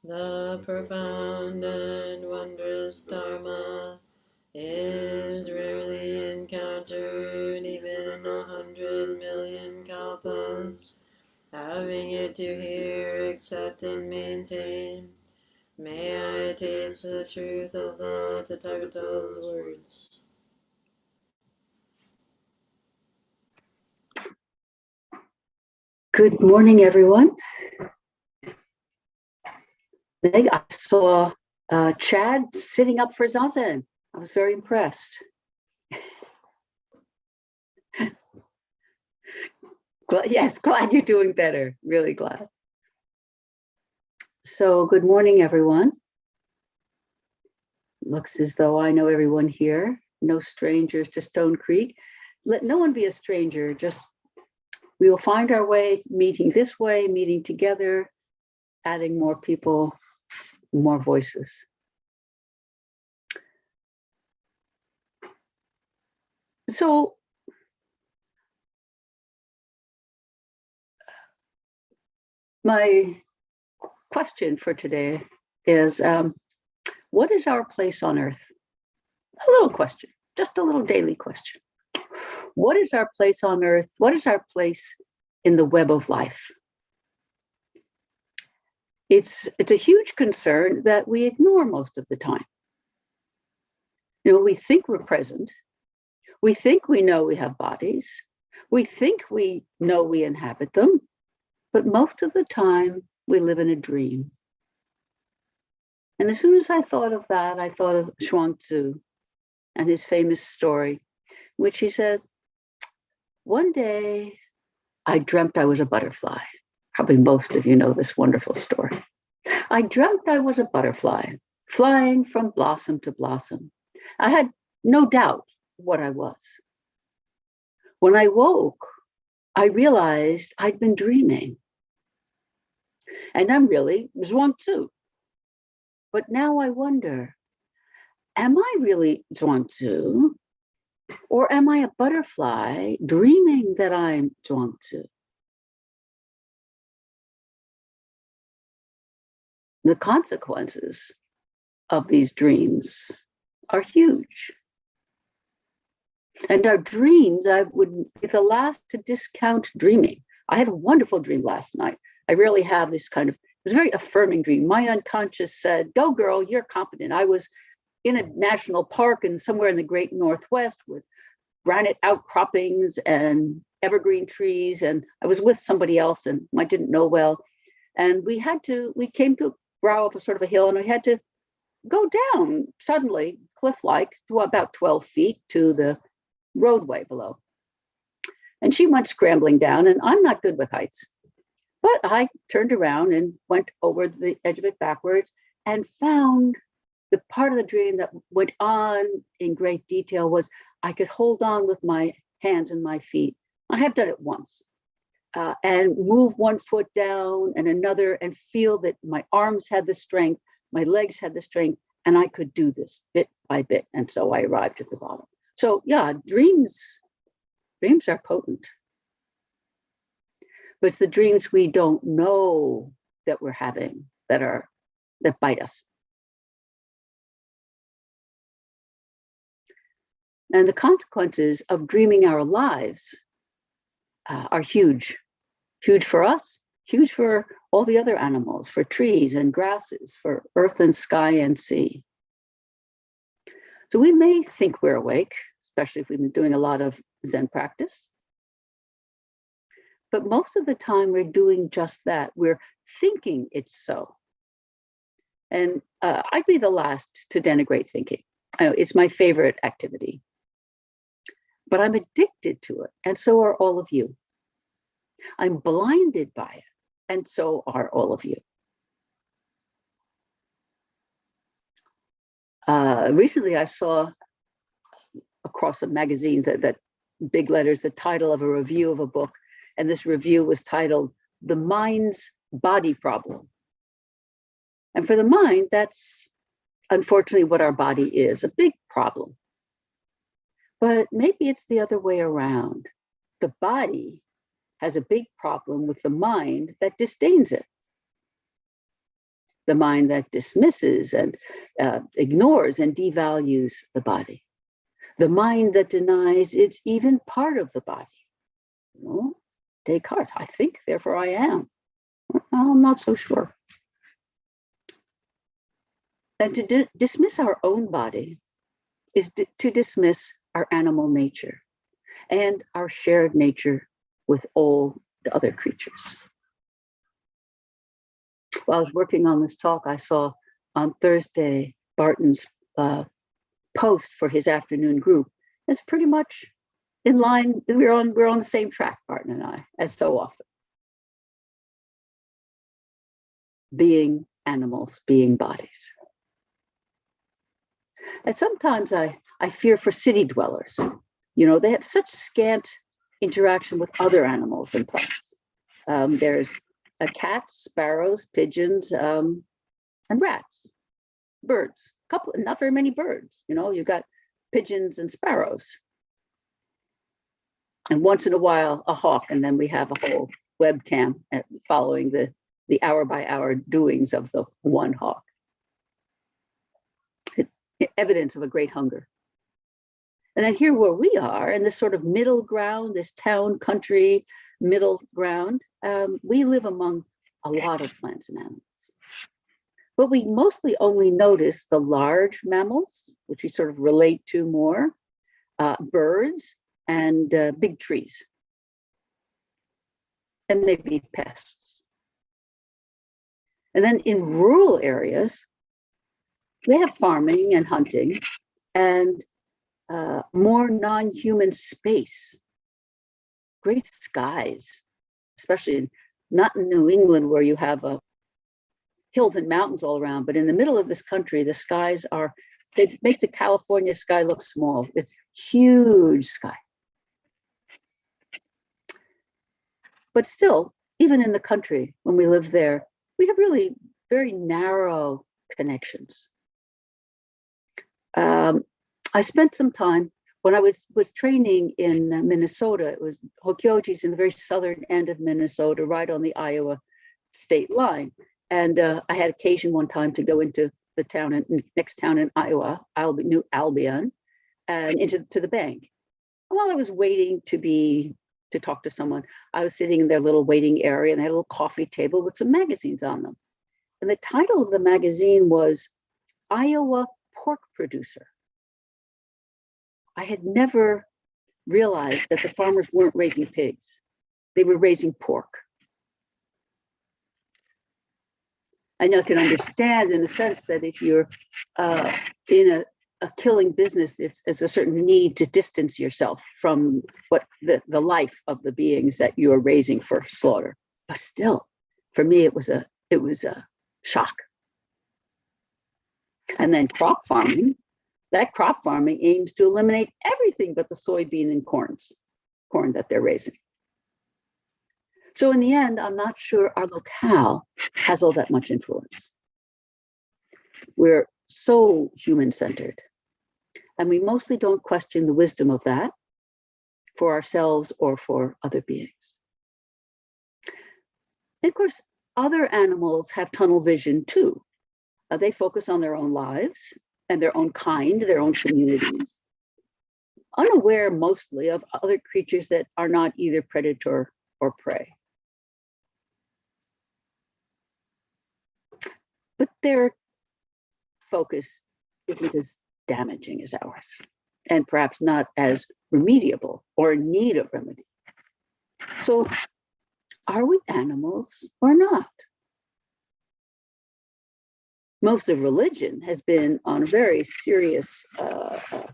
The profound and wondrous Dharma is rarely encountered even 100 million kalpas. Having it to hear, accept, and maintain, may I taste the truth of the Tathagata's words. Good morning, everyone. Meg, I saw Chad sitting up for Zazen. I was very impressed. Yes, glad you're doing better. Really glad. So good morning, everyone. Looks as though I know everyone here. No strangers to Stone Creek. Let no one be a stranger. Just we will find our way, meeting this way, meeting together, adding more people, more voices. So my question for today is, what is our place on earth? A little question, just a little daily question. What is our place on earth? What is our place in the web of life? It's a huge concern that we ignore most of the time. You know, we think we're present. We think we know we have bodies. We think we know we inhabit them. But most of the time, we live in a dream. And as soon as I thought of that, I thought of Zhuangzi and his famous story, which he says, one day I dreamt I was a butterfly. Probably most of you know this wonderful story. I dreamt I was a butterfly, flying from blossom to blossom. I had no doubt what I was. When I woke, I realized I'd been dreaming. And I'm really Zhuangzi. But now I wonder, am I really Zhuangzi? Or am I a butterfly dreaming that I'm Zhuangzi? The consequences of these dreams are huge. And our dreams, I would be the last to discount dreaming. I had a wonderful dream last night. I rarely have this kind of, it was a very affirming dream. My unconscious said, go girl, you're competent. I was in a national park and somewhere in the great Northwest with granite outcroppings and evergreen trees. And I was with somebody else and I didn't know well. And we came to a brow of a sort of a hill and we had to go down suddenly, cliff-like, to about 12 feet to the roadway below. And she went scrambling down, and I'm not good with heights. But I turned around and went over the edge of it backwards and found the part of the dream that went on in great detail was I could hold on with my hands and my feet. I have done it once. And move one foot down and another and feel that my arms had the strength, my legs had the strength, and I could do this bit by bit. And so I arrived at the bottom. So yeah, dreams are potent. But it's the dreams we don't know that we're having that bite us. And the consequences of dreaming our lives are huge. Huge for us, huge for all the other animals, for trees and grasses, for earth and sky and sea. So we may think we're awake, especially if we've been doing a lot of Zen practice. But most of the time we're doing just that. We're thinking it's so. And I'd be the last to denigrate thinking. I know it's my favorite activity. But I'm addicted to it, and so are all of you. I'm blinded by it, and so are all of you. Recently, I saw across a magazine that big letters, the title of a review of a book, and this review was titled, The Mind's Body Problem. And for the mind, that's unfortunately what our body is, a big problem. But maybe it's the other way around. The body has a big problem with the mind that disdains it. the mind that dismisses and ignores and devalues the body, the mind that denies it's even part of the body. You know, Descartes, I think, therefore I am. Well, I'm not so sure. And to dismiss our own body is to dismiss our animal nature and our shared nature with all the other creatures. While I was working on this talk, I saw on Thursday Barton's post for his afternoon group. It's pretty much in line. We're on the same track, Barton and I, as so often. Being animals, being bodies. And sometimes I fear for city dwellers. You know, they have such scant interaction with other animals and plants. There's cats, sparrows, pigeons, and rats, birds. Not very many birds. You know, you've got pigeons and sparrows. And once in a while, a hawk, and then we have a whole webcam following the hour by hour doings of the one hawk. Evidence of a great hunger. And then here where we are, in this sort of middle ground, this town, country, middle ground, we live among a lot of plants and animals. But we mostly only notice the large mammals, which we sort of relate to more, birds, and big trees, and maybe pests. And then in rural areas, they have farming and hunting and more non-human space, great skies, especially not in New England where you have hills and mountains all around, but in the middle of this country, the skies they make the California sky look small. It's huge sky. But still, even in the country, when we live there, we have really very narrow connections. I spent some time when I was training in Minnesota. It was Hokyoji's in the very southern end of Minnesota, right on the Iowa state line. And I had occasion one time to go into the town, next town in Iowa, New Albion, and into the bank. While I was waiting to talk to someone, I was sitting in their little waiting area, and they had a little coffee table with some magazines on them. And the title of the magazine was Iowa Pork Producer. I had never realized that the farmers weren't raising pigs. They were raising pork. And I can understand in a sense that if you're in a killing business, it's a certain need to distance yourself from what the life of the beings that you are raising for slaughter. But still, for me, it was a shock. And then crop farming. That crop farming aims to eliminate everything but the soybean and corn that they're raising. So in the end, I'm not sure our locale has all that much influence. We're so human-centered, and we mostly don't question the wisdom of that for ourselves or for other beings. And of course, other animals have tunnel vision too. They focus on their own lives and their own kind, their own communities, unaware mostly of other creatures that are not either predator or prey. But their focus isn't as damaging as ours, and perhaps not as remediable or in need of remedy. So are we animals or not? Most of religion has been on a very serious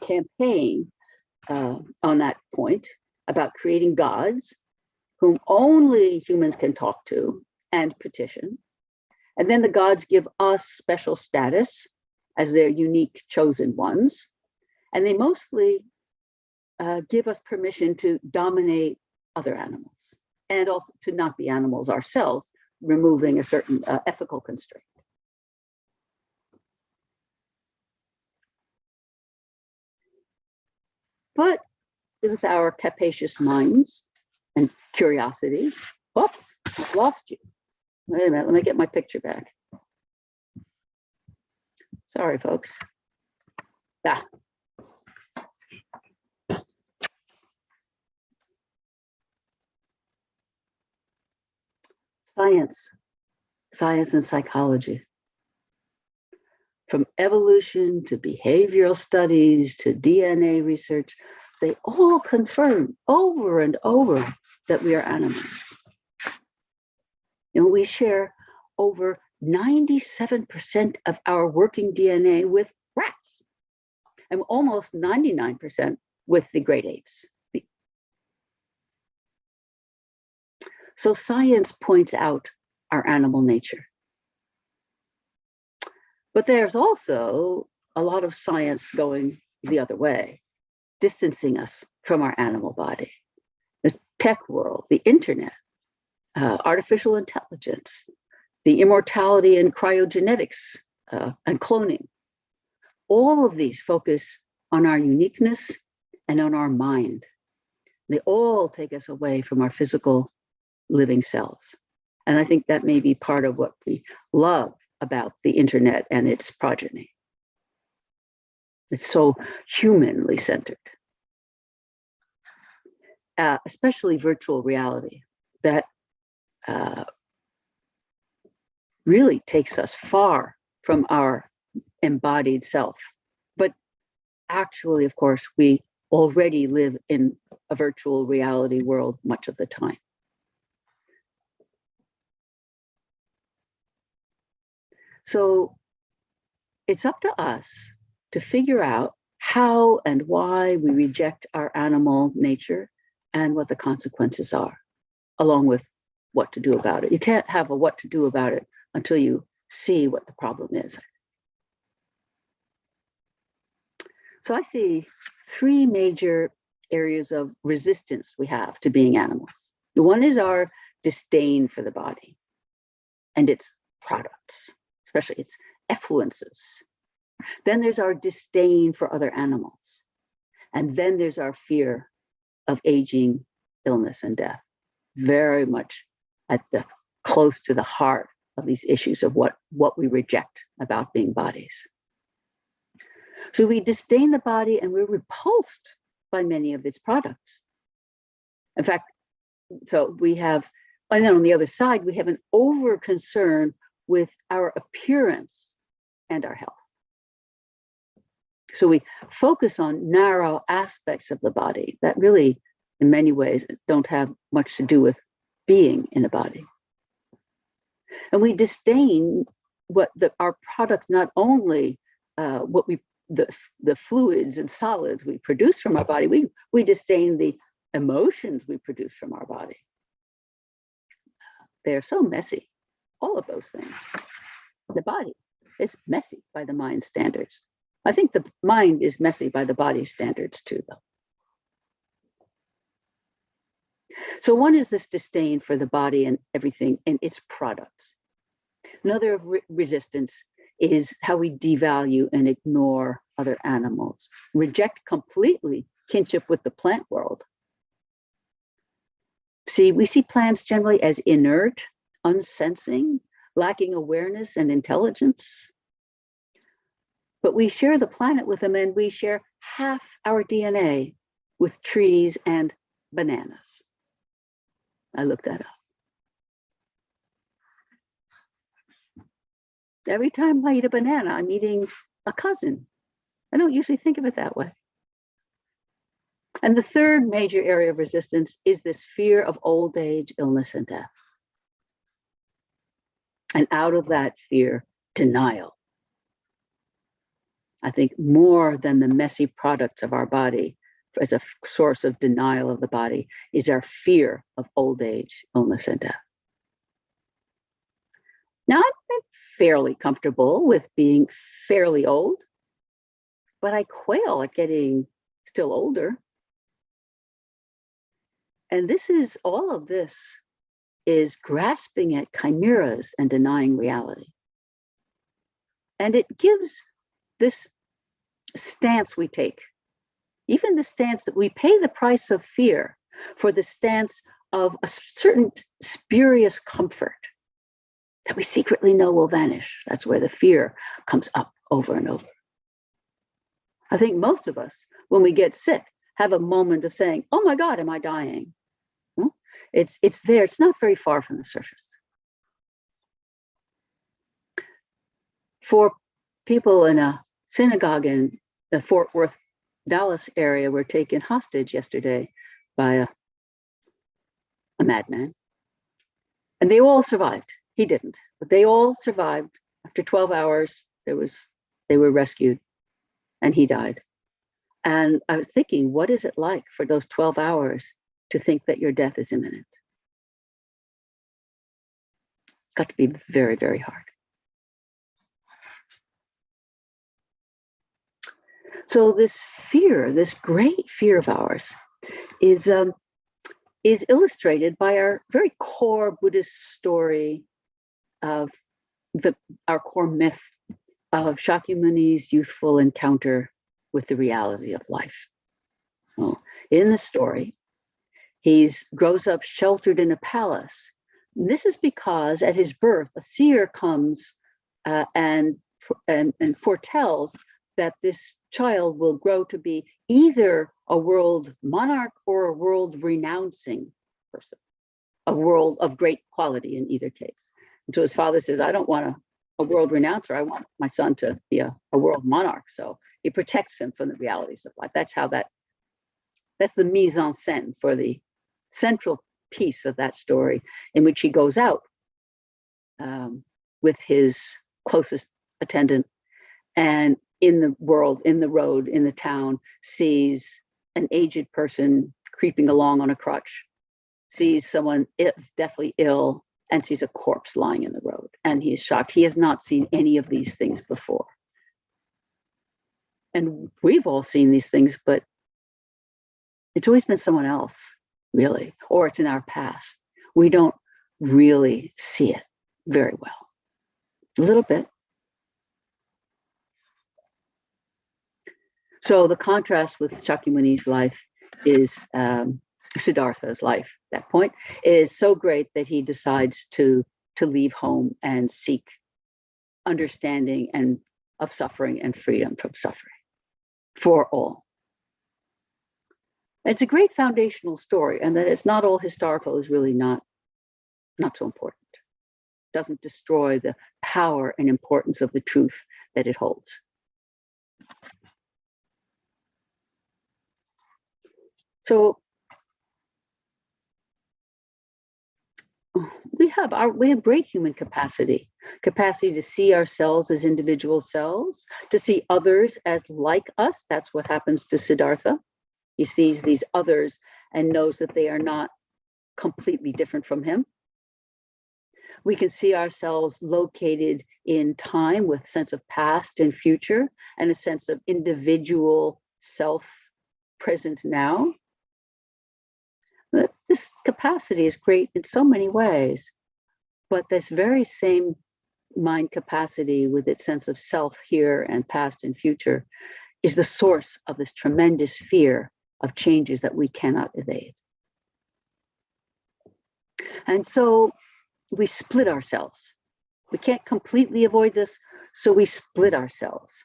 campaign on that point about creating gods whom only humans can talk to and petition. And then the gods give us special status as their unique chosen ones. And they mostly give us permission to dominate other animals and also to not be animals ourselves, removing a certain ethical constraint. But with our capacious minds and curiosity, I've lost you. Wait a minute, let me get my picture back. Sorry, folks. Ah. Science and psychology. From evolution to behavioral studies to DNA research, they all confirm over and over that we are animals. And we share over 97% of our working DNA with rats, and almost 99% with the great apes. So science points out our animal nature. But there's also a lot of science going the other way, distancing us from our animal body. The tech world, the internet, artificial intelligence, the immortality and cryogenetics and cloning. All of these focus on our uniqueness and on our mind. They all take us away from our physical living selves. And I think that may be part of what we love about the internet and its progeny. It's so humanly centered, especially virtual reality that really takes us far from our embodied self. But actually, of course, we already live in a virtual reality world much of the time. So it's up to us to figure out how and why we reject our animal nature and what the consequences are, along with what to do about it. You can't have a what to do about it until you see what the problem is. So I see three major areas of resistance we have to being animals. The one is our disdain for the body and its products, especially its effluences. Then there's our disdain for other animals. And then there's our fear of aging, illness, and death. Very much close to the heart of these issues of what we reject about being bodies. So we disdain the body and we're repulsed by many of its products. In fact, so we have, and then on the other side, we have an over concern with our appearance and our health. So we focus on narrow aspects of the body that really, in many ways, don't have much to do with being in a body. And we disdain our products, not only the fluids and solids we produce from our body, we disdain the emotions we produce from our body. They're so messy, all of those things. The body is messy by the mind standards. I think the mind is messy by the body standards too, though. So one is this disdain for the body and everything and its products. Another resistance is how we devalue and ignore other animals, reject completely kinship with the plant world. We see plants generally as inert, unsensing, lacking awareness and intelligence. But we share the planet with them, and we share half our DNA with trees and bananas. I looked that up. Every time I eat a banana, I'm eating a cousin. I don't usually think of it that way. And the third major area of resistance is this fear of old age, illness, and death. And out of that fear, denial. I think more than the messy products of our body as a source of denial of the body is our fear of old age, illness, and death. Now, I'm fairly comfortable with being fairly old, but I quail at getting still older. And all of this is grasping at chimeras and denying reality. And it gives this stance we take, even the stance that we pay the price of fear for the stance of a certain spurious comfort that we secretly know will vanish. That's where the fear comes up over and over. I think most of us, when we get sick, have a moment of saying, oh my God, am I dying? It's there. It's not very far from the surface. For people in a synagogue in the Fort Worth, Dallas area were taken hostage yesterday by a madman. And they all survived. He didn't, but they all survived. After 12 hours, they were rescued and he died. And I was thinking, what is it like for those 12 hours to think that your death is imminent? Got to be very, very hard. So this fear, this great fear of ours, is illustrated by our very core Buddhist story of our core myth of Shakyamuni's youthful encounter with the reality of life. Well, in the story, he grows up sheltered in a palace. And this is because at his birth, a seer comes and foretells that this child will grow to be either a world monarch or a world renouncing person, a world of great quality in either case. And so his father says, I don't want a world renouncer. I want my son to be a world monarch. So he protects him from the realities of life. That's the mise en scène for the central piece of that story, in which he goes out with his closest attendant, and in the world, in the road, in the town, sees an aged person creeping along on a crutch, sees someone deathly ill, and sees a corpse lying in the road. And he is shocked. He has not seen any of these things before. And we've all seen these things, but it's always been someone else, really, or it's in our past. We don't really see it very well. A little bit. So the contrast with Shakyamuni's life is Siddhartha's life at that point is so great that he decides to leave home and seek understanding and of suffering and freedom from suffering for all. It's a great foundational story, and that it's not all historical is really not so important. It doesn't destroy the power and importance of the truth that it holds. So we have great human capacity to see ourselves as individual selves, to see others as like us. That's what happens to Siddhartha. He sees these others and knows that they are not completely different from him. We can see ourselves located in time with a sense of past and future, and a sense of individual self present now. This capacity is great in so many ways, but this very same mind capacity with its sense of self here and past and future is the source of this tremendous fear of changes that we cannot evade. And so we split ourselves. We can't completely avoid this, so we split ourselves.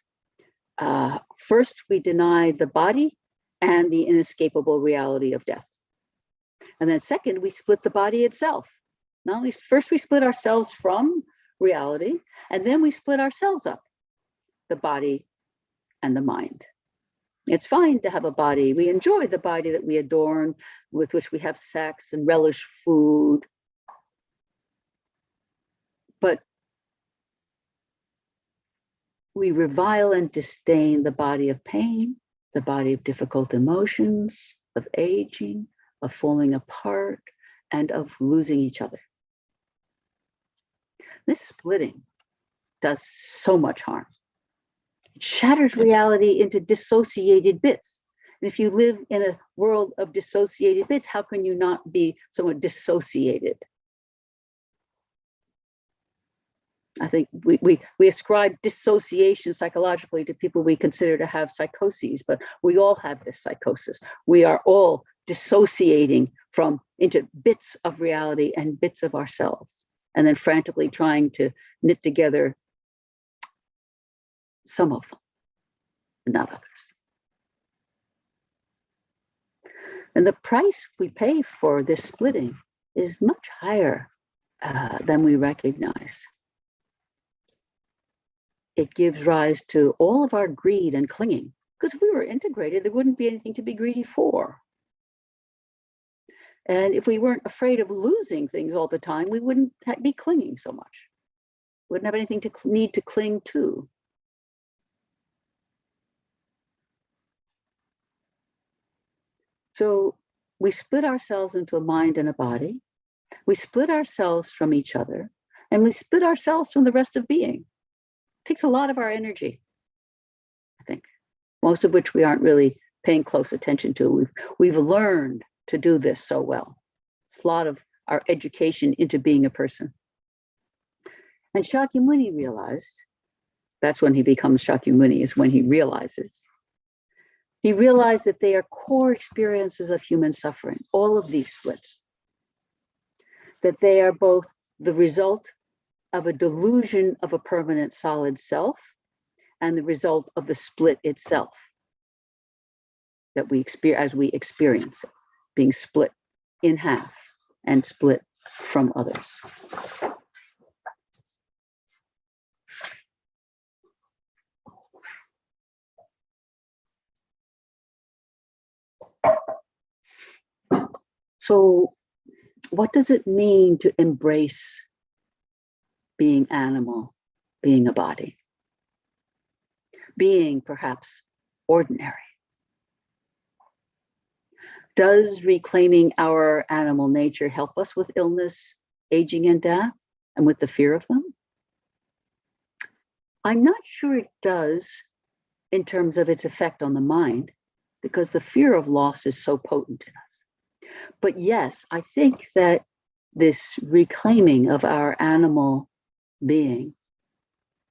First, we deny the body and the inescapable reality of death. And then second, we split the body itself. Not only first we split ourselves from reality, and then we split ourselves up, the body and the mind. It's fine to have a body. We enjoy the body that we adorn, with which we have sex and relish food. But we revile and disdain the body of pain, the body of difficult emotions, of aging, of falling apart, and of losing each other. This splitting does so much harm. It shatters reality into dissociated bits. And if you live in a world of dissociated bits, how can you not be somewhat dissociated? I think we ascribe dissociation psychologically to people we consider to have psychoses, but we all have this psychosis. We are all dissociating into bits of reality and bits of ourselves, and then frantically trying to knit together some of them, but not others. And the price we pay for this splitting is much higher than we recognize. It gives rise to all of our greed and clinging, because if we were integrated, there wouldn't be anything to be greedy for. And if we weren't afraid of losing things all the time, we wouldn't be clinging so much. Wouldn't have anything to need to cling to. So we split ourselves into a mind and a body. We split ourselves from each other, and we split ourselves from the rest of being. It takes a lot of our energy, I think, most of which we aren't really paying close attention to. We've learned to do this so well. It's a lot of our education into being a person. And Shakyamuni realized, that's when he becomes Shakyamuni, is when he realizes. He realized that they are core experiences of human suffering, all of these splits. That they are both the result of a delusion of a permanent solid self and the result of the split itself that we experience as we experience it, being split in half and split from others. So what does it mean to embrace being animal, being a body, being perhaps ordinary? Does reclaiming our animal nature help us with illness, aging, and death, and with the fear of them? I'm not sure it does in terms of its effect on the mind, because the fear of loss is so potent in us. But yes, I think that this reclaiming of our animal being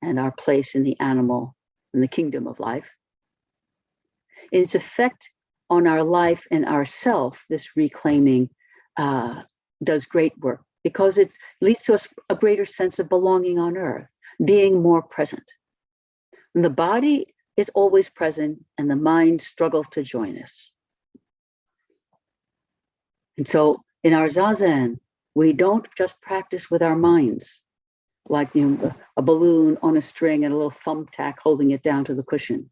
and our place in the animal, in the kingdom of life, its effect on our life and ourself, this reclaiming does great work, because it leads to a greater sense of belonging on earth, being more present. And the body is always present and the mind struggles to join us. And so in our Zazen, we don't just practice with our minds, like a balloon on a string and a little thumbtack holding it down to the cushion.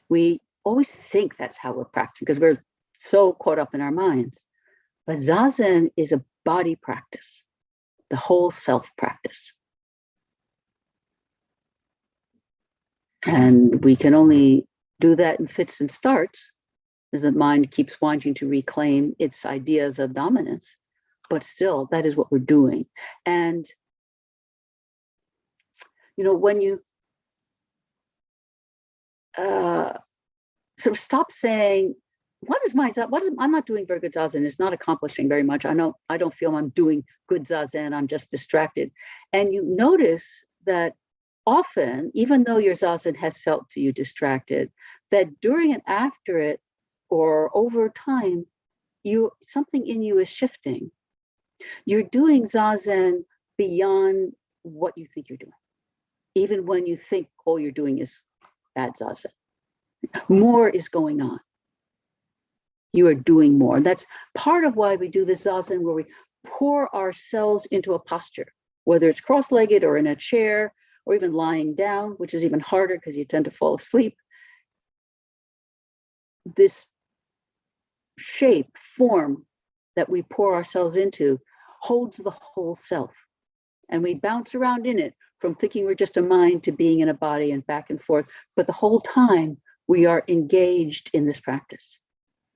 We always think that's how we're practicing because we're so caught up in our minds. But Zazen is a body practice, the whole self practice. And we can only do that in fits and starts, as the mind keeps wanting to reclaim its ideas of dominance. But still, that is what we're doing. And, when you sort of stop saying, I'm not doing very good Zazen, it's not accomplishing very much. I don't feel I'm doing good Zazen, I'm just distracted. And you notice that often, even though your Zazen has felt to you distracted, that during and after it, or over time, something in you is shifting. You're doing Zazen beyond what you think you're doing, even when you think all you're doing is bad Zazen. More is going on. You are doing more. And that's part of why we do this Zazen, where we pour ourselves into a posture, whether it's cross-legged or in a chair, or even lying down, which is even harder because you tend to fall asleep. This shape, form that we pour ourselves into holds the whole self. And we bounce around in it from thinking we're just a mind to being in a body and back and forth. But the whole time we are engaged in this practice.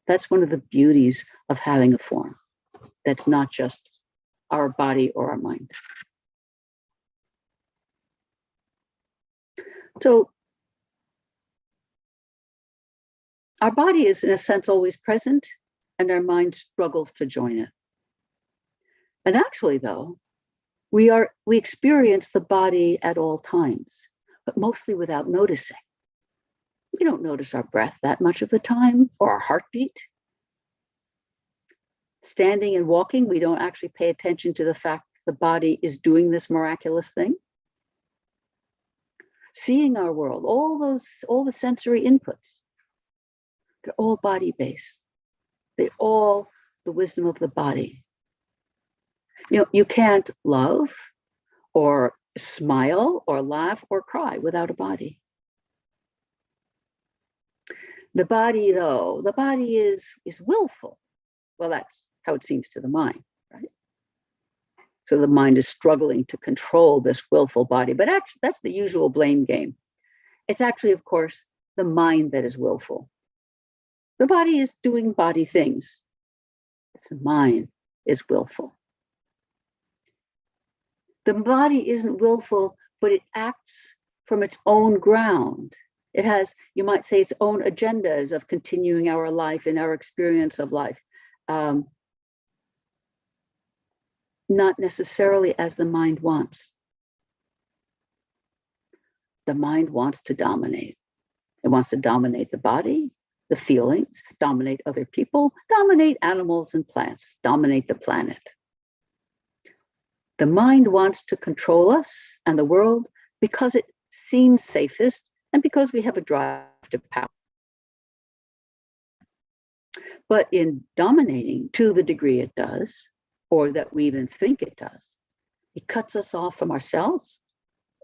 That's one of the beauties of having a form that's not just our body or our mind. So our body is, in a sense, always present, and our mind struggles to join it. And actually, though, we experience the body at all times, but mostly without noticing. We don't notice our breath that much of the time, or our heartbeat. Standing and walking, we don't actually pay attention to the fact that the body is doing this miraculous thing. seeing our world, all the sensory inputs, they're all body-based. They all the wisdom of the body. You can't love or smile or laugh or cry without a body. The body, though, the body is willful. Well, that's how it seems to the mind, right? So the mind is struggling to control this willful body, but actually that's the usual blame game. It's actually, of course, the mind that is willful. The body is doing body things. It's the mind is willful. The body isn't willful, but it acts from its own ground. It has, you might say, its own agendas of continuing our life and our experience of life. Not necessarily as the mind wants. The mind wants to dominate. It wants to dominate the body, the feelings, dominate other people, dominate animals and plants, dominate the planet. The mind wants to control us and the world because it seems safest and because we have a drive to power. But in dominating to the degree it does, or that we even think it does, it cuts us off from ourselves,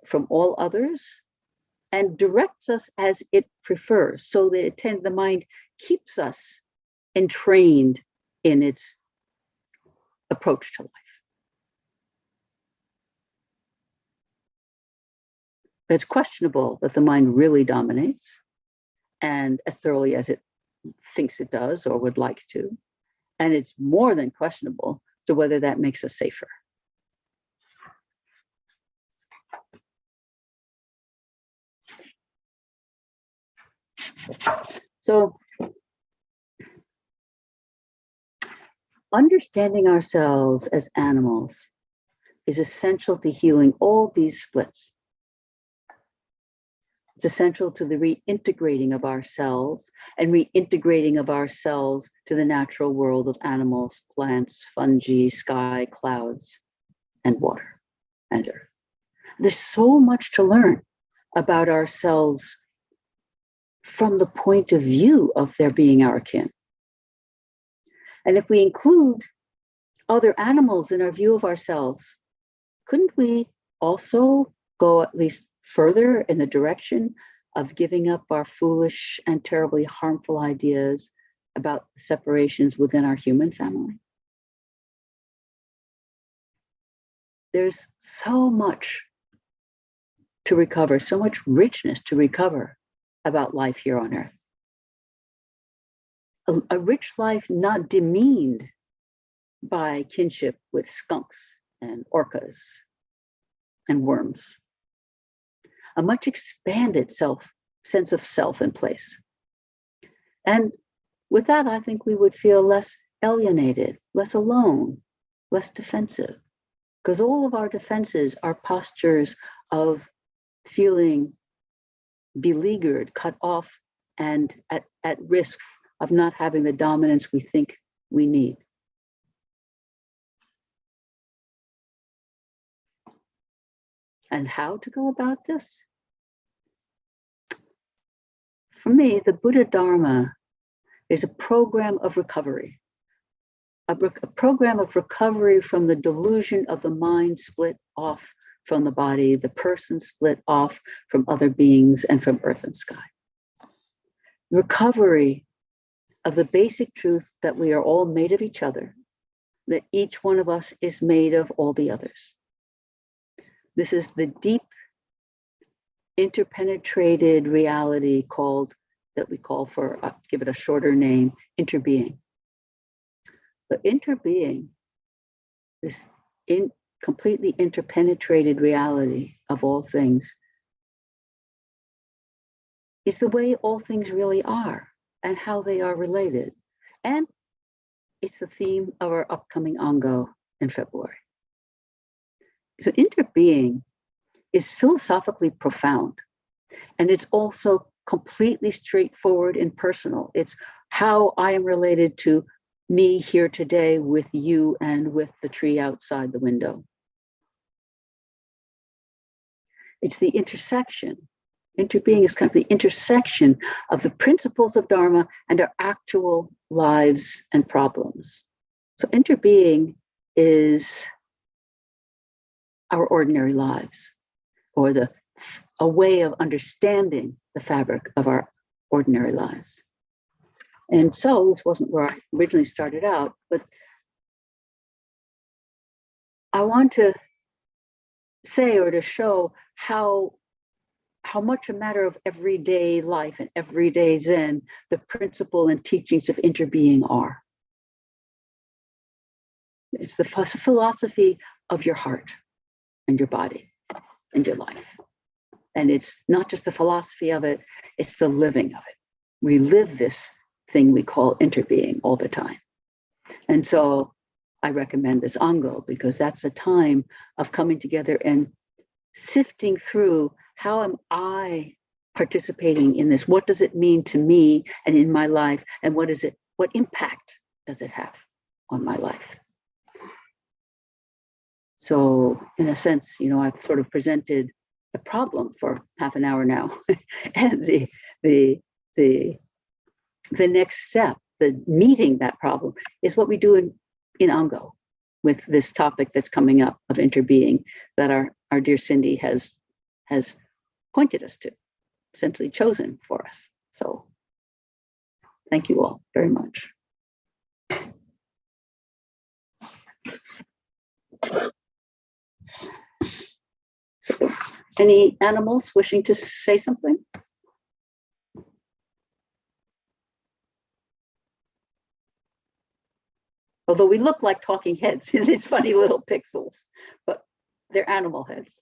from all others, and directs us as it prefers, so that the mind keeps us entrained in its approach to life. It's questionable that the mind really dominates, and as thoroughly as it thinks it does or would like to. And it's more than questionable to whether that makes us safer. So, understanding ourselves as animals is essential to healing all these splits. It's essential to the reintegrating of ourselves and reintegrating of ourselves to the natural world of animals, plants, fungi, sky, clouds, and water and earth. There's so much to learn about ourselves from the point of view of their being our kin. And if we include other animals in our view of ourselves, couldn't we also go at least further in the direction of giving up our foolish and terribly harmful ideas about the separations within our human family? There's so much to recover, so much richness to recover about life here on earth. A rich life not demeaned by kinship with skunks and orcas and worms. A much expanded sense of self in place. And with that, I think we would feel less alienated, less alone, less defensive, because all of our defenses are postures of feeling beleaguered, cut off, and at risk of not having the dominance we think we need. And how to go about this? For me, the Buddha Dharma is a program of recovery, a program of recovery from the delusion of the mind split off from the body, the person split off from other beings and from earth and sky. Recovery of the basic truth that we are all made of each other, that each one of us is made of all the others. This is the deep, interpenetrated reality that we call for, give it a shorter name, interbeing. But interbeing, this completely interpenetrated reality of all things, is the way all things really are and how they are related. And it's the theme of our upcoming Ango in February. So interbeing is philosophically profound, and it's also completely straightforward and personal. It's how I am related to me here today with you and with the tree outside the window. It's the intersection Interbeing is kind of the intersection of the principles of Dharma and our actual lives and problems. So interbeing is our ordinary lives, or a way of understanding the fabric of our ordinary lives. And so this wasn't where I originally started out, but I want to say or to show how much a matter of everyday life and everyday Zen the principle and teachings of interbeing are. It's the philosophy of your heart and your body and your life. And it's not just the philosophy of it, it's the living of it. We live this thing we call interbeing all the time. And so I recommend this Ango because that's a time of coming together and sifting through, how am I participating in this? What does it mean to me and in my life? And what impact does it have on my life? So in a sense, I've sort of presented the problem for half an hour now. And the next step, the meeting that problem, is what we do in Ango with this topic that's coming up of interbeing that our dear Cindy has pointed us to, essentially chosen for us. So thank you all very much. Any animals wishing to say something? Although we look like talking heads in these funny little pixels, but they're animal heads.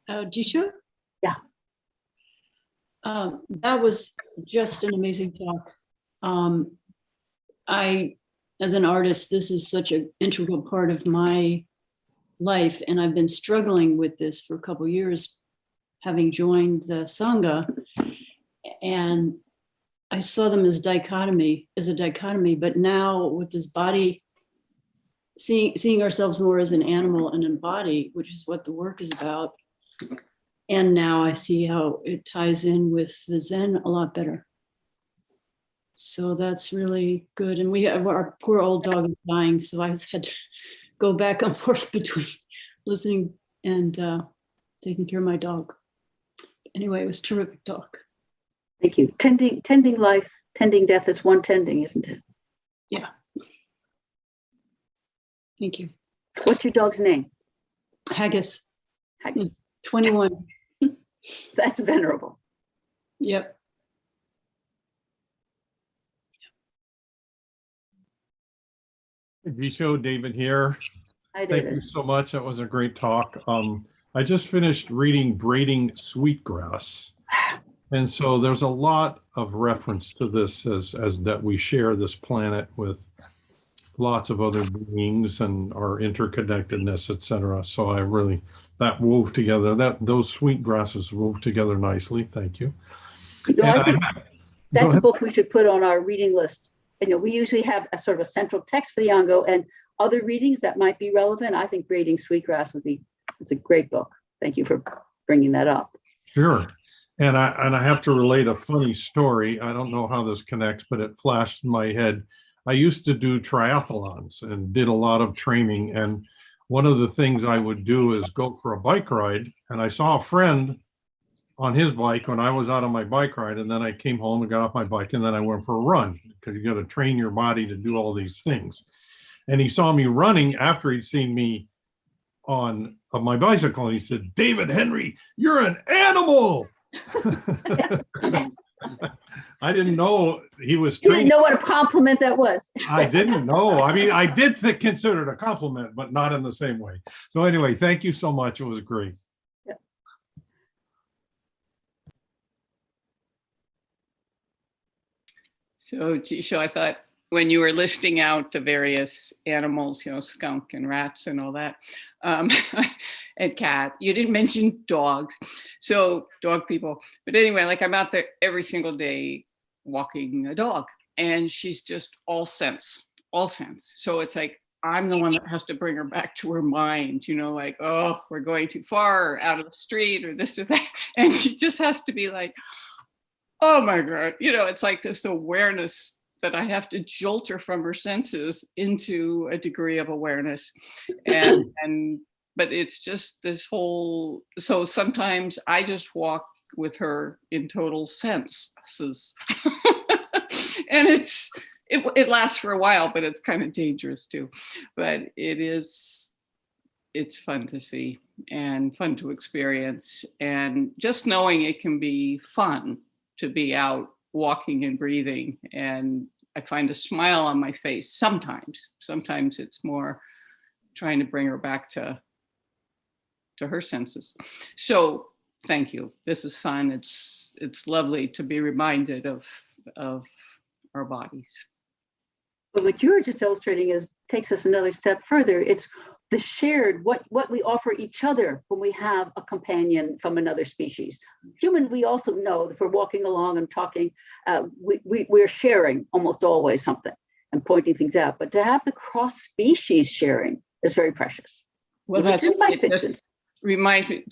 Jisho? Yeah. That was just an amazing talk. As an artist, this is such an integral part of my life, and I've been struggling with this for a couple of years, having joined the Sangha, and I saw them as a dichotomy, but now with this body, seeing ourselves more as an animal and a body, which is what the work is about. And now I see how it ties in with the Zen a lot better. So that's really good. And we have our poor old dog is dying, so I had to go back and forth between listening and taking care of my dog. Anyway, it was terrific talk. Thank you. Tending life, tending death is one tending, isn't it? Yeah. Thank you. What's your dog's name? Haggis. Haggis. 21. That's venerable. Yep. Jisho, David here. Hi, David. Thank you so much. That was a great talk. I just finished reading Braiding Sweetgrass. And so there's a lot of reference to this as that we share this planet with lots of other beings and our interconnectedness, etc. So I really, that wove together, those sweet grasses wove together nicely. Thank you. I think that's a book we should put on our reading list. We usually have a sort of a central text for the Ango and other readings that might be relevant. I think Braiding Sweetgrass it's a great book. Thank you for bringing that up. Sure. And I have to relate a funny story. I don't know how this connects, but it flashed in my head. I used to do triathlons and did a lot of training. And one of the things I would do is go for a bike ride. And I saw a friend on his bike when I was out on my bike ride. And then I came home and got off my bike and then I went for a run because you got to train your body to do all these things. And he saw me running after he'd seen me on my bicycle. And he said, "David Henry, you're an animal." I didn't know he was You didn't know what a compliment that was. I didn't know. I mean, I did consider it a compliment, but not in the same way. So anyway, thank you so much. It was great. So, Jisho, I thought when you were listing out the various animals, skunk and rats and all that, and cat, you didn't mention dogs. So dog people. But anyway, like I'm out there every single day walking a dog, and she's just all sense. So it's like, I'm the one that has to bring her back to her mind, like, oh, we're going too far, or out of the street, or this or that. And she just has to be like, oh my God, it's like this awareness that I have to jolt her from her senses into a degree of awareness. But it's just this whole, so sometimes I just walk with her in total senses. And it lasts for a while, but it's kind of dangerous too. But it's fun to see and fun to experience. And just knowing it can be fun to be out walking and breathing. And I find a smile on my face sometimes. Sometimes it's more trying to bring her back to her senses. So thank you. This is fun. It's lovely to be reminded of our bodies. But what you're just illustrating takes us another step further. It's the shared, what we offer each other when we have a companion from another species. Human, we also know that if we're walking along and talking, we're sharing almost always something and pointing things out. But to have the cross-species sharing is very precious. Well, reminds me,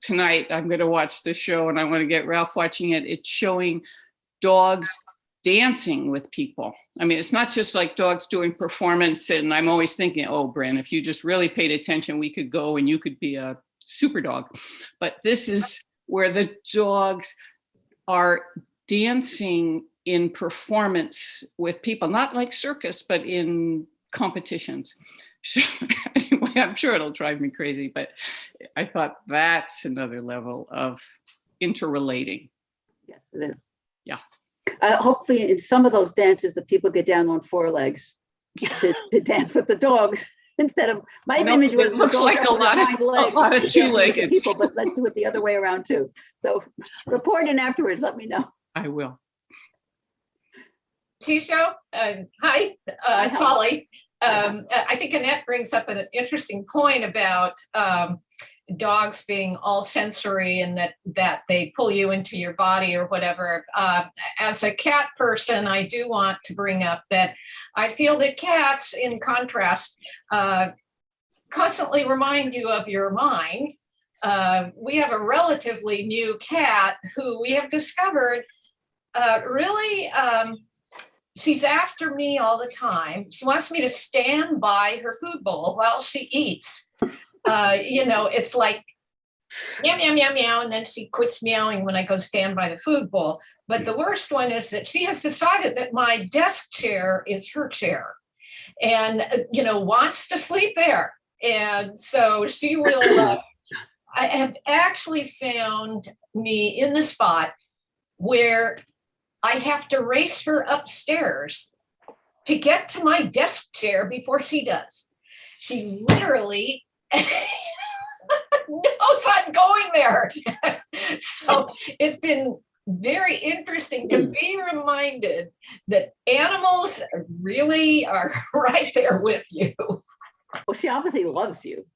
tonight I'm going to watch this show, and I want to get Ralph watching it. It's showing dogs dancing with people. I mean, it's not just like dogs doing performance. And I'm always thinking, oh, Bren, if you just really paid attention, we could go and you could be a super dog. But this is where the dogs are dancing in performance with people, not like circus, but in competitions. So, anyway, I'm sure it'll drive me crazy, but I thought that's another level of interrelating. Yes, it is. Yeah. Hopefully in some of those dances, the people get down on four legs to dance with the dogs instead of, my image was it looks like a lot of two-legged people, but let's do it the other way around too. So report in afterwards, let me know. I will. Jisho, hi, it's Holly. I think Annette brings up an interesting point about dogs being all sensory and that they pull you into your body or whatever. As a cat person, I do want to bring up that I feel that cats, in contrast, constantly remind you of your mind. We have a relatively new cat who we have discovered really, she's after me all the time. She wants me to stand by her food bowl while she eats. It's like meow, meow, meow, meow, and then she quits meowing when I go stand by the food bowl. But the worst one is that she has decided that my desk chair is her chair and, wants to sleep there. And so she will, I have actually found me in the spot where I have to race her upstairs to get to my desk chair before she does. She literally knows I'm going there. So it's been very interesting to be reminded that animals really are right there with you. Well, she obviously loves you.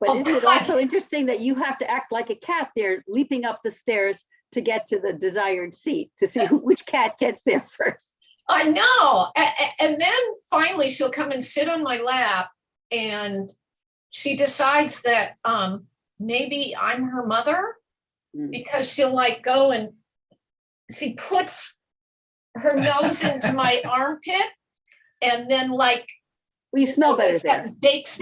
But isn't it also interesting that you have to act like a cat there, leaping up the stairs to get to the desired seat to see which cat gets there first? I know. And then finally she'll come and sit on my lap, and she decides that maybe I'm her mother, because she'll go and she puts her nose into my armpit, and then you smell better there. Bakes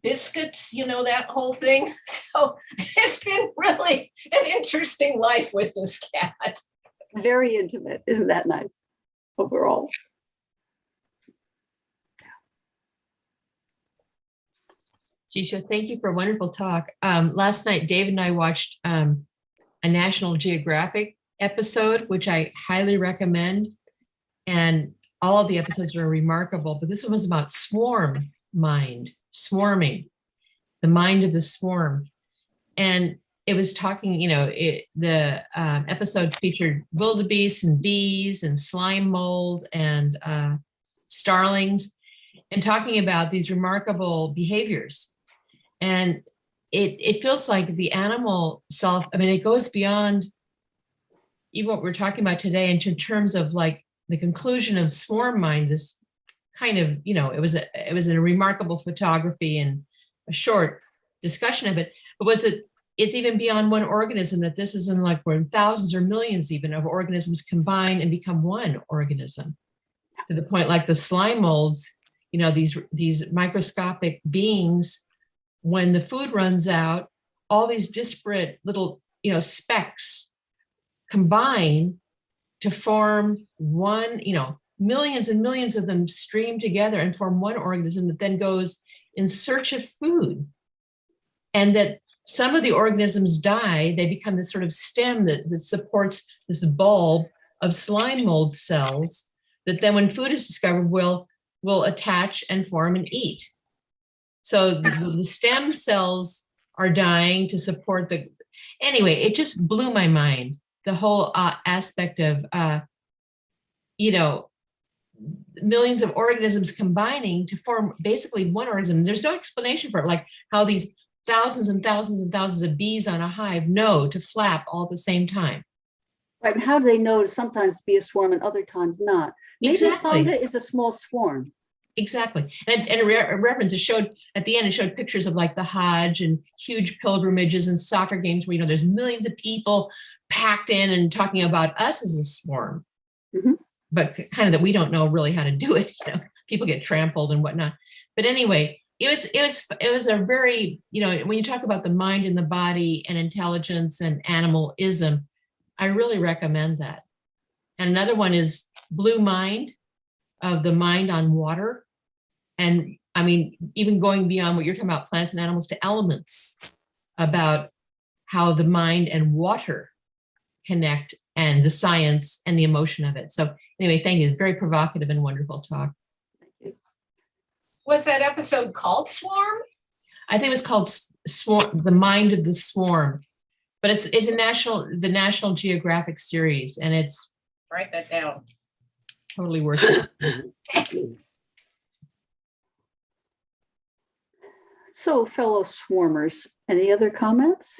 biscuits, that whole thing. So it's been really an interesting life with this cat. Very intimate. Isn't that nice overall? Jisho, thank you for a wonderful talk. Last night, David and I watched a National Geographic episode, which I highly recommend. And all of the episodes are remarkable, but this one was about swarming, the mind of the swarm. And it was talking, the episode featured wildebeest and bees and slime mold and starlings, and talking about these remarkable behaviors. And it feels like the animal self, I mean, it goes beyond even what we're talking about today in terms of like the conclusion of swarm mind, this kind of, it was a remarkable photography and a short discussion of it, but was it, it's even beyond one organism, that this is in like where thousands or millions even of organisms combine and become one organism, to the point like the slime molds, these microscopic beings, when the food runs out, all these disparate little, specks combine to form one, millions and millions of them stream together and form one organism that then goes in search of food. And that some of the organisms die, they become this sort of stem that supports this bulb of slime mold cells that then when food is discovered will attach and form and eat. So the stem cells are dying to support anyway, it just blew my mind. The whole aspect of, millions of organisms combining to form basically one organism. There's no explanation for it, like how these thousands and thousands and thousands of bees on a hive know to flap all at the same time. Right, and how do they know to sometimes be a swarm and other times not? Maybe Exactly. Sangha is a small swarm. Exactly. And a reference, it showed at the end, it showed pictures of like the Hajj and huge pilgrimages and soccer games where, there's millions of people packed in and talking about us as a swarm. Mm-hmm. But kind of that we don't know really how to do it. People get trampled and whatnot. But anyway, it was a very, when you talk about the mind and the body and intelligence and animalism, I really recommend that. And another one is Blue Mind, of the mind on water. And I mean, even going beyond what you're talking about, plants and animals, to elements, about how the mind and water connect and the science and the emotion of it. So anyway, thank you. Very provocative and wonderful talk. Was that episode called Swarm? I think it was called Swarm, The Mind of the Swarm, but it's the National Geographic series, and it's Write that down. totally worth it. So, fellow swarmers, any other comments?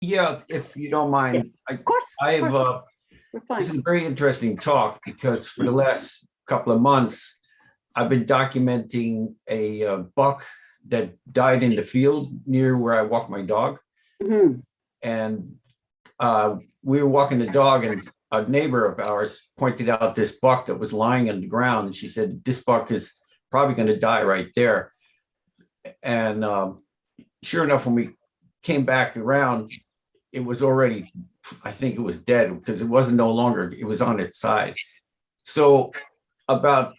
Yeah, if you don't mind. Of course. I've We're fine. this is a very interesting talk because for the last couple of months, I've been documenting a buck that died in the field near where I walk my dog. Mhm. And we were walking the dog, and a neighbor of ours pointed out this buck that was lying on the ground. And she said, this buck is probably going to die right there. And sure enough, when we came back around, it was already, I think it was dead, because it wasn't no longer, it was on its side. So about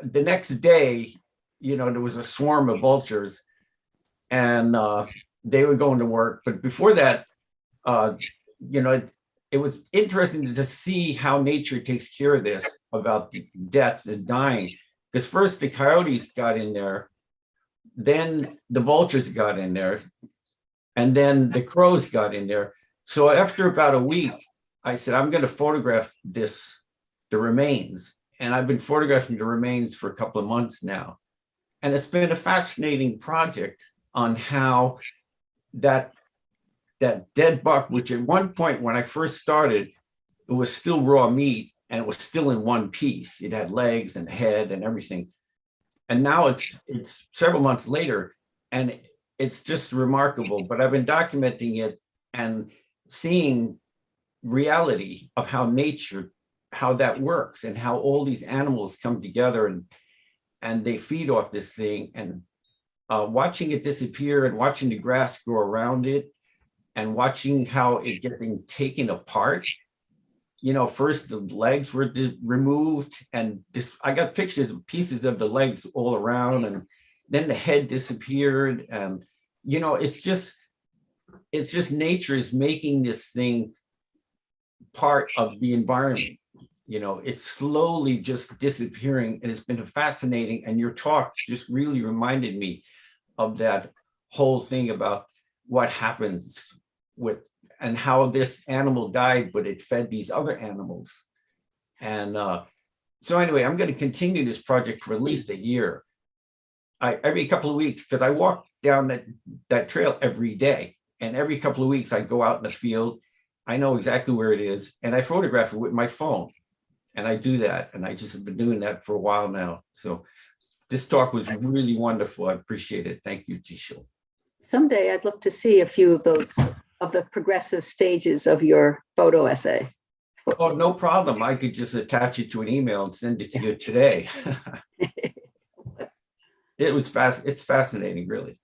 the next day, there was a swarm of vultures, and they were going to work. But before that, it was interesting to see how nature takes care of this about death and dying. Because first the coyotes got in there, then the vultures got in there, and then the crows got in there. So after about a week, I said, I'm going to photograph the remains. And I've been photographing the remains for a couple of months now. And it's been a fascinating project on how that dead buck, which at one point when I first started, it was still raw meat and it was still in one piece. It had legs and head and everything. And now it's several months later, and it's just remarkable. But I've been documenting it and seeing reality of how nature, how that works, and how all these animals come together and they feed off this thing, and watching it disappear and watching the grass grow around it and watching how it getting taken apart. First the legs were removed, and I got pictures of pieces of the legs all around, and then the head disappeared. And, it's just nature is making this thing part of the environment. It's slowly just disappearing, and it's been fascinating. And your talk just really reminded me of that whole thing about what happens with and how this animal died, but it fed these other animals. And so anyway, I'm going to continue this project for at least a year. Every couple of weeks, because I walk down that trail every day. And every couple of weeks, I go out in the field. I know exactly where it is. And I photograph it with my phone. And I do that. And I just have been doing that for a while now. So this talk was really wonderful. I appreciate it. Thank you, Jisho. Someday I'd love to see a few of those, of the progressive stages of your photo essay. Oh, no problem. I could just attach it to an email and send it to you today. It's fascinating, really.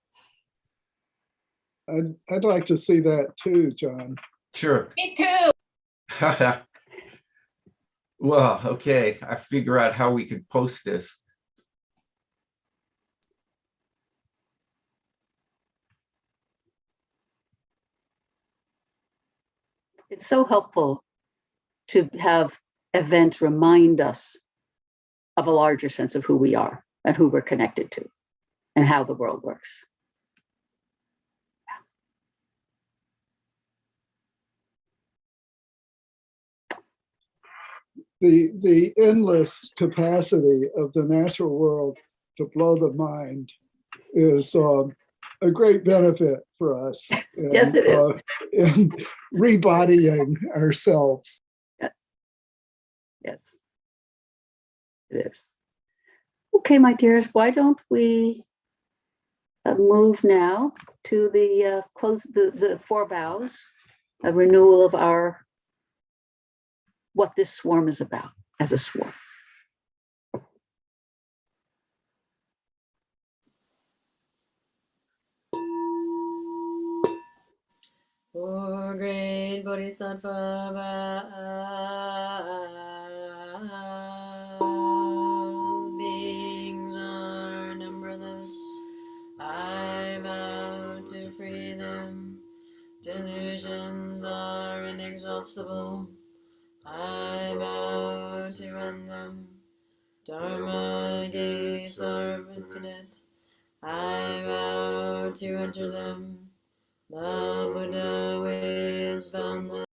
I'd like to see that too, John. Sure. Me too. Well, okay. I figure out how we could post this. It's so helpful to have events remind us of a larger sense of who we are and who we're connected to and how the world works. The endless capacity of the natural world to blow the mind is a great benefit for us. Yes, it is. In rebodying ourselves. Yes, it is. Okay, my dears, why don't we move now to the close the four vows, a renewal of our what this swarm is about as a swarm. Four great bodhisattva vows, beings are numberless. I vow to free them. Delusions are inexhaustible. I vow to run them. Dharma gates are infinite. I vow to enter them. The Buddha way is boundless.